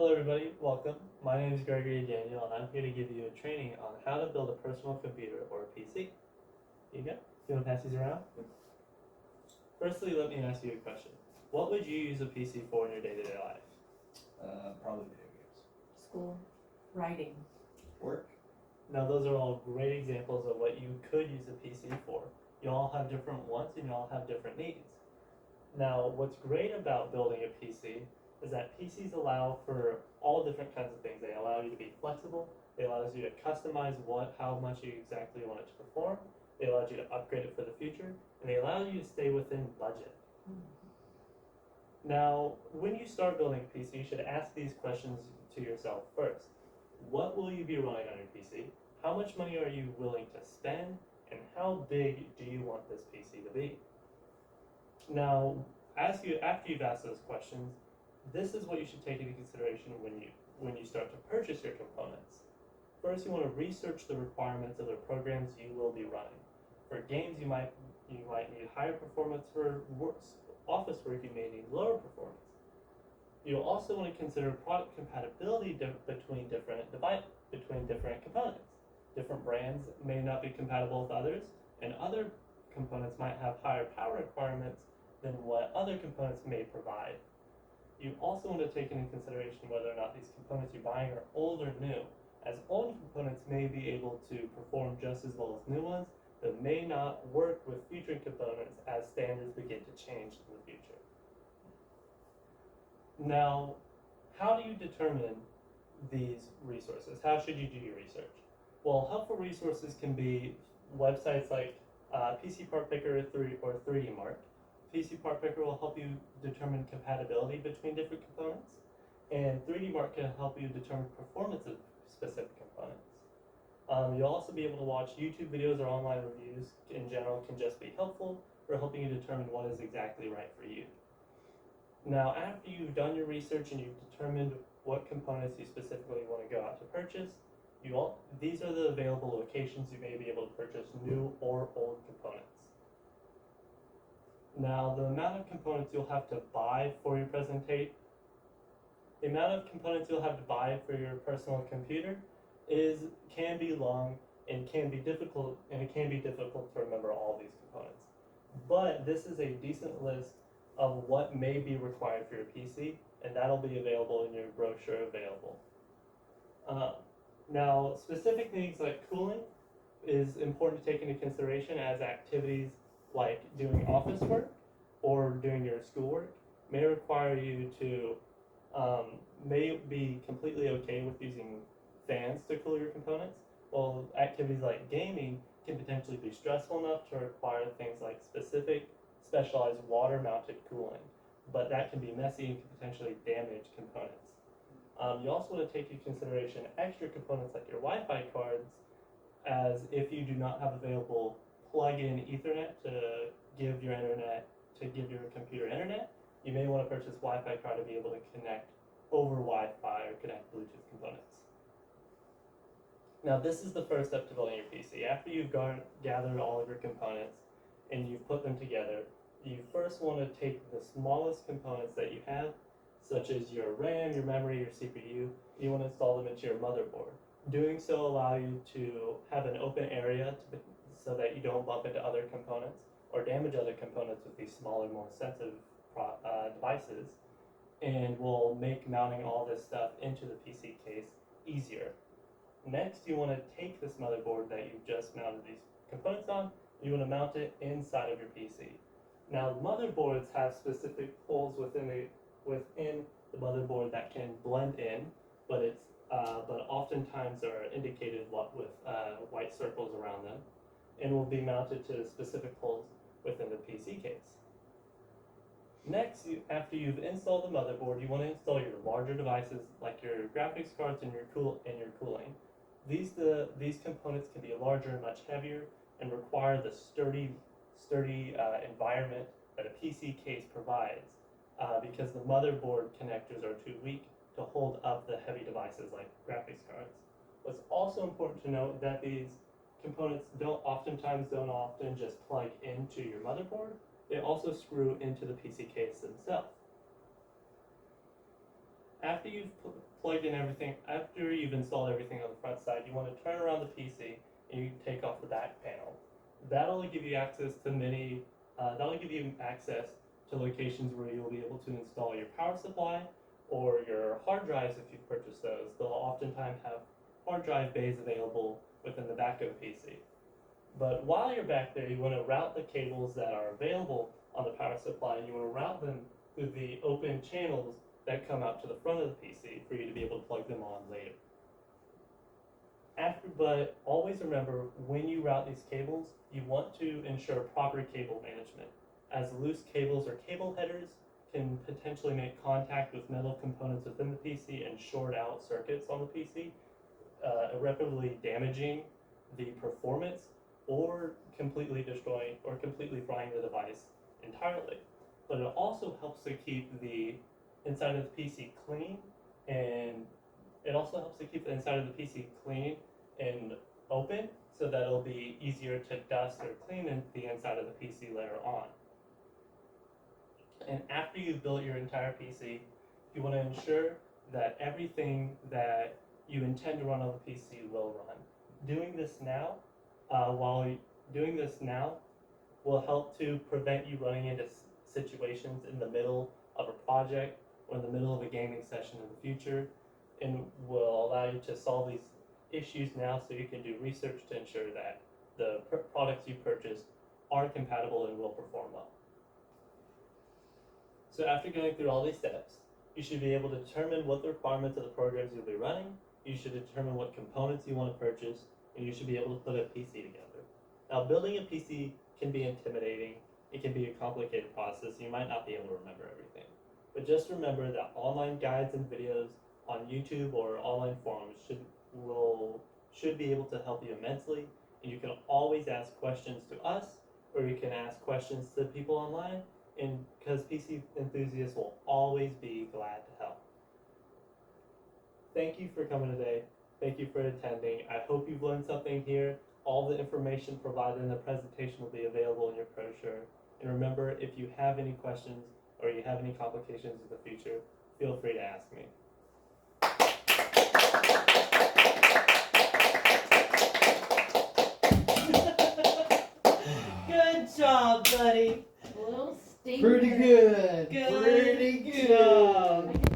Hello everybody, welcome. My name is Gregory Daniel and I'm here to give you a training on how to build a personal computer or a PC. Here you go. You want to pass these around? Firstly, let me ask you a question. What would you use a PC for in your day-to-day life? Probably video games. School, writing. Work. Now those are all great examples of what you could use a PC for. You all have different wants and you all have different needs. Now what's great about building a PC is that PCs allow for all different kinds of things. They allow you to be flexible. They allow you to customize how much you exactly want it to perform. They allow you to upgrade it for the future, and they allow you to stay within budget. Now, when you start building a PC, you should ask these questions to yourself first. What will you be running on your PC? How much money are you willing to spend? And how big do you want this PC to be? Now, after you've asked those questions, this is what you should take into consideration when you start to purchase your components. First, you want to research the requirements of the programs you will be running. For games, you might need higher performance. For office work, you may need lower performance. You'll also want to consider product compatibility between different components. Different brands may not be compatible with others, and other components might have higher power requirements than what other components may provide. You also want to take into consideration whether or not these components you're buying are old or new, as old components may be able to perform just as well as new ones, but may not work with future components as standards begin to change in the future. Now, how do you determine these resources? How should you do your research? Well, helpful resources can be websites like PC Part Picker or 3D Mark. PC Part Picker will help you determine compatibility between different components, and 3D Mark can help you determine performance of specific components. You'll also be able to watch YouTube videos or online reviews in general can just be helpful for helping you determine what is exactly right for you. Now, after you've done your research and you've determined what components you specifically want to go out to purchase, these are the available locations you may be able to purchase new or old components. Now, the amount of components you'll have to buy for your personal computer can be long and it can be difficult to remember all these components. But this is a decent list of what may be required for your PC, and that'll be available in your brochure available. Now, specific things like cooling is important to take into consideration, as activities like doing office work or doing your schoolwork may require you to may be completely okay with using fans to cool your components, while activities like gaming can potentially be stressful enough to require things like specialized water-mounted cooling, but that can be messy and can potentially damage components. You also want to take into consideration extra components like your Wi-Fi cards, as if you do not have available plug-in Ethernet to give your computer internet, you may want to purchase Wi-Fi card to be able to connect over Wi-Fi or connect Bluetooth components. Now, this is the first step to building your PC. After you've gathered all of your components and you've put them together, you first want to take the smallest components that you have, such as your RAM, your memory, your CPU. You want to install them into your motherboard. Doing so allow you to have an open area so that you don't bump into other components or damage other components with these smaller, more sensitive devices, and will make mounting all this stuff into the PC case easier. Next, you want to take this motherboard that you've just mounted these components on, you want to mount it inside of your PC. Now, motherboards have specific holes within the motherboard that can blend in, but oftentimes are indicated with white circles around them, and will be mounted to specific holes within the PC case. Next, after you've installed the motherboard, you want to install your larger devices like your graphics cards and your cooling. These components can be larger and much heavier and require the sturdy environment that a PC case provides, because the motherboard connectors are too weak to hold up the heavy devices like graphics cards. What's also important to note that these components don't often just plug into your motherboard. They also screw into the PC case themselves. After you've plugged in everything, after you've installed everything on the front side, you want to turn around the PC and you take off the back panel. That'll give you access to locations where you'll be able to install your power supply or your hard drives if you purchase those. They'll oftentimes have hard drive bays available within the back of the PC. But while you're back there, you want to route the cables that are available on the power supply, and you want to route them through the open channels that come out to the front of the PC for you to be able to plug them on later. But always remember, when you route these cables, you want to ensure proper cable management, as loose cables or cable headers can potentially make contact with metal components within the PC and short out circuits on the PC, irreparably damaging the performance or completely destroying or completely frying the device entirely. But it also helps to keep the inside of the PC clean, and it also helps to keep the inside of the PC clean and open, so that it'll be easier to dust or clean the inside of the PC later on. And after you've built your entire PC, you want to ensure that everything that you intend to run on the PC will run. Doing this now will help to prevent you running into situations in the middle of a project or in the middle of a gaming session in the future, and will allow you to solve these issues now so you can do research to ensure that the products you purchase are compatible and will perform well. So after going through all these steps, you should be able to determine what the requirements of the programs you'll be running, you should determine what components you want to purchase, and you should be able to put a PC together. Now, building a PC can be intimidating, it can be a complicated process, you might not be able to remember everything. But just remember that online guides and videos on YouTube or online forums should be able to help you immensely, and you can always ask questions to us, or you can ask questions to people online, and because PC enthusiasts will always be glad to help. Thank you for coming today. Thank you for attending. I hope you've learned something here. All the information provided in the presentation will be available in your brochure. And remember, if you have any questions or you have any complications in the future, feel free to ask me. Good job, buddy. A little stinker. Pretty good. Good.